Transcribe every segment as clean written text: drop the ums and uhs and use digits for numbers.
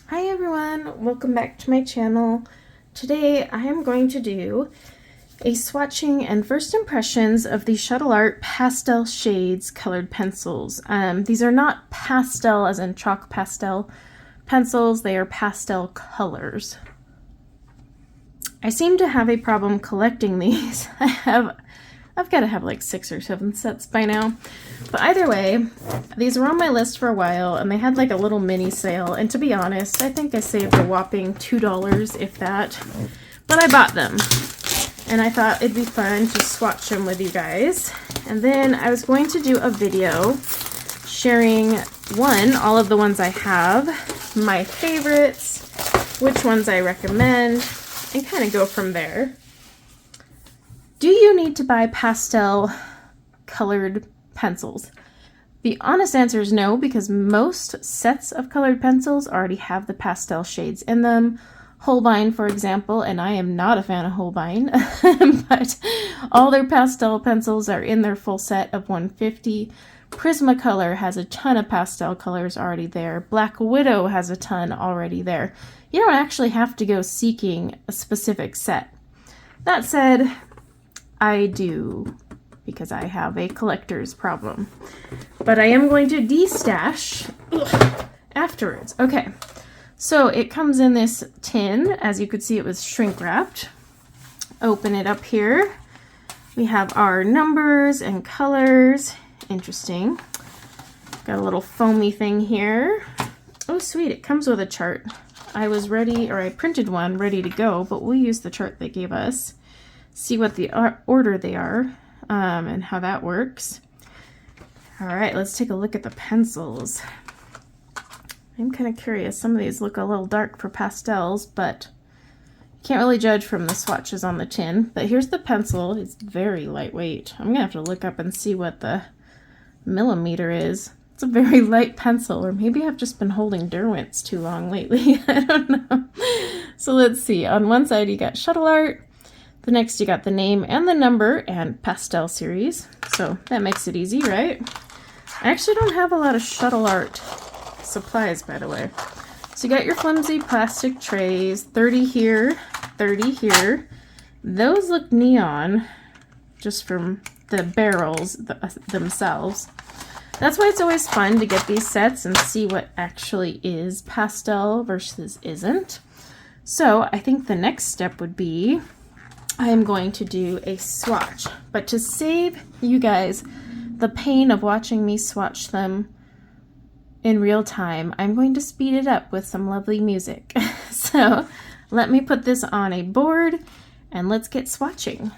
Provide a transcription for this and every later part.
Hi everyone, welcome back to my channel. Today I am going to do a swatching and first impressions of the Shuttle Art Pastel Shades colored pencils. These are not pastel as in chalk pastel pencils, they are pastel colors. I seem to have a problem collecting these. I've got to have like 6 or 7 sets by now. But either way, these were on my list for a while and they had like a little mini sale. And to be honest, I think I saved a whopping $2, if that. But I bought them. And I thought it'd be fun to swatch them with you guys. And then I was going to do a video sharing, all of the ones I have, my favorites, which ones I recommend, and kind of go from there. Do you need to buy pastel colored pencils? The honest answer is no, because most sets of colored pencils already have the pastel shades in them. Holbein, for example, and I am not a fan of Holbein, but all their pastel pencils are in their full set of 150. Prismacolor has a ton of pastel colors already there. Black Widow has a ton already there. You don't actually have to go seeking a specific set. That said, I do, because I have a collector's problem. But I am going to de-stash afterwards. Okay, so it comes in this tin. As you could see, it was shrink wrapped. Open it up here. We have our numbers and colors. Interesting. Got a little foamy thing here. Oh, sweet, it comes with a chart. I was ready, or I printed one ready to go, but we'll use the chart they gave us. See what the order they are, and how that works. All right, let's take a look at the pencils. I'm kind of curious. Some of these look a little dark for pastels, but can't really judge from the swatches on the tin. But here's the pencil. It's very lightweight. I'm gonna have to look up and see what the millimeter is. It's a very light pencil, or maybe I've just been holding Derwent's too long lately. I don't know. So let's see. On one side you got Shuttle Art. The next you got the name and the number and pastel series. So that makes it easy, right? I actually don't have a lot of Shuttle Art supplies, by the way. So you got your flimsy plastic trays, 30 here, 30 here. Those look neon just from the barrels themselves. That's why it's always fun to get these sets and see what actually is pastel versus isn't. So I think the next step would be I am going to do a swatch, but to save you guys the pain of watching me swatch them in real time, I'm going to speed it up with some lovely music. So let me put this on a board and let's get swatching.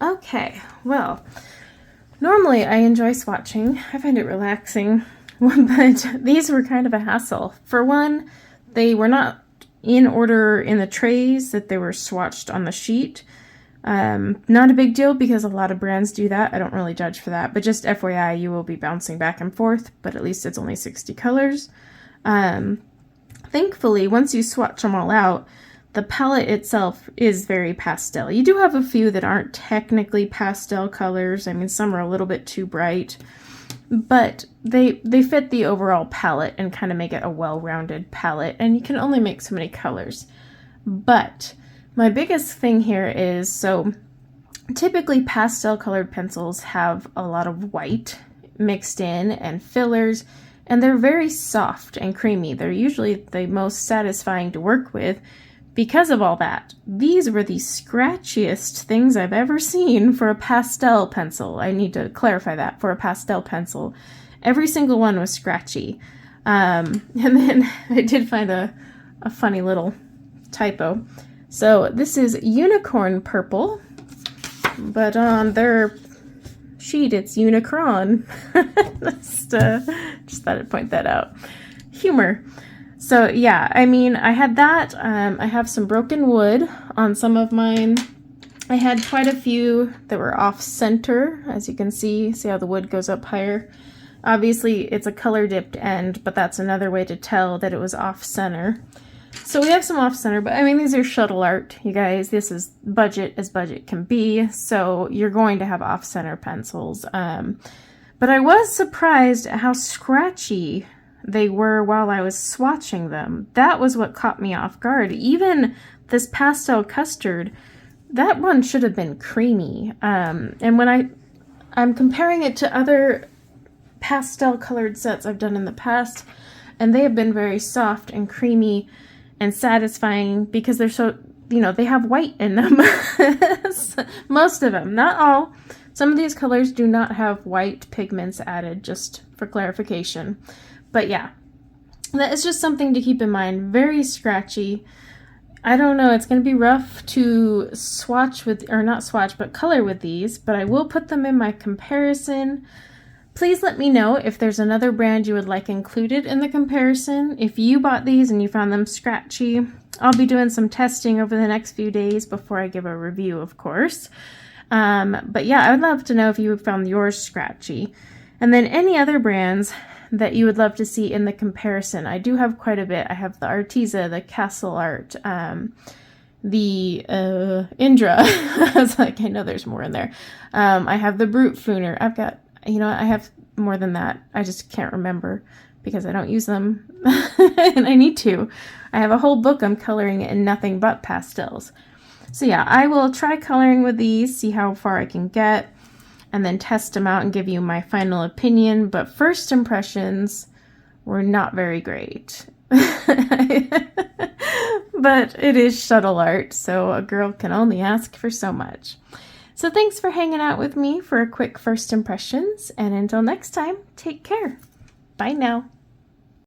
Okay, well, normally I enjoy swatching. I find it relaxing, but these were kind of a hassle. For one, they were not in order in the trays, that they were swatched on the sheet. Not a big deal because a lot of brands do that. I don't really judge for that, but just FYI, you will be bouncing back and forth, but at least it's only 60 colors. Thankfully, once you swatch them all out, the palette itself is very pastel. You do have a few that aren't technically pastel colors. I mean, some are a little bit too bright, but they fit the overall palette and kind of make it a well-rounded palette, and you can only make so many colors. But my biggest thing here is, so typically pastel colored pencils have a lot of white mixed in and fillers, and they're very soft and creamy. They're usually the most satisfying to work with because of all that. These were the scratchiest things I've ever seen for a pastel pencil. I need to clarify that. For a pastel pencil, every single one was scratchy. And then I did find a funny little typo. So this is unicorn purple, but on their sheet it's Unicron. Just thought I'd point that out. Humor. So yeah, I mean, I had that. I have some broken wood on some of mine. I had quite a few that were off center, as you can see. See how the wood goes up higher? Obviously it's a color dipped end, but that's another way to tell that it was off center. So we have some off center, but I mean, these are Shuttle art, you guys. This is budget as budget can be, so you're going to have off center pencils. But I was surprised at how scratchy they were while I was swatching them. That was what caught me off guard. Even this pastel custard, that one should have been creamy. And when I'm comparing it to other pastel colored sets I've done in the past, and they have been very soft and creamy and satisfying because they're so, you know, they have white in them. Most of them, not all. Some of these colors do not have white pigments added, just for clarification. But yeah, that is just something to keep in mind. Very scratchy. I don't know, it's going to be rough to swatch with, or not swatch, but color with these, but I will put them in my comparison. Please let me know if there's another brand you would like included in the comparison. If you bought these and you found them scratchy, I'll be doing some testing over the next few days before I give a review, of course. But yeah, I would love to know if you found yours scratchy. And then any other brands that you would love to see in the comparison. I do have quite a bit. I have the Arteza, the Castle Art, the Indra. I was like, I know there's more in there. I have the Brute Fooner. I've got, you know, I have more than that. I just can't remember because I don't use them and I need to. I have a whole book I'm coloring in nothing but pastels. So yeah, I will try coloring with these, see how far I can get, and then test them out and give you my final opinion. But first impressions were not very great. But it is Shuttle art, so a girl can only ask for so much. So thanks for hanging out with me for a quick first impressions, and until next time, take care. Bye now.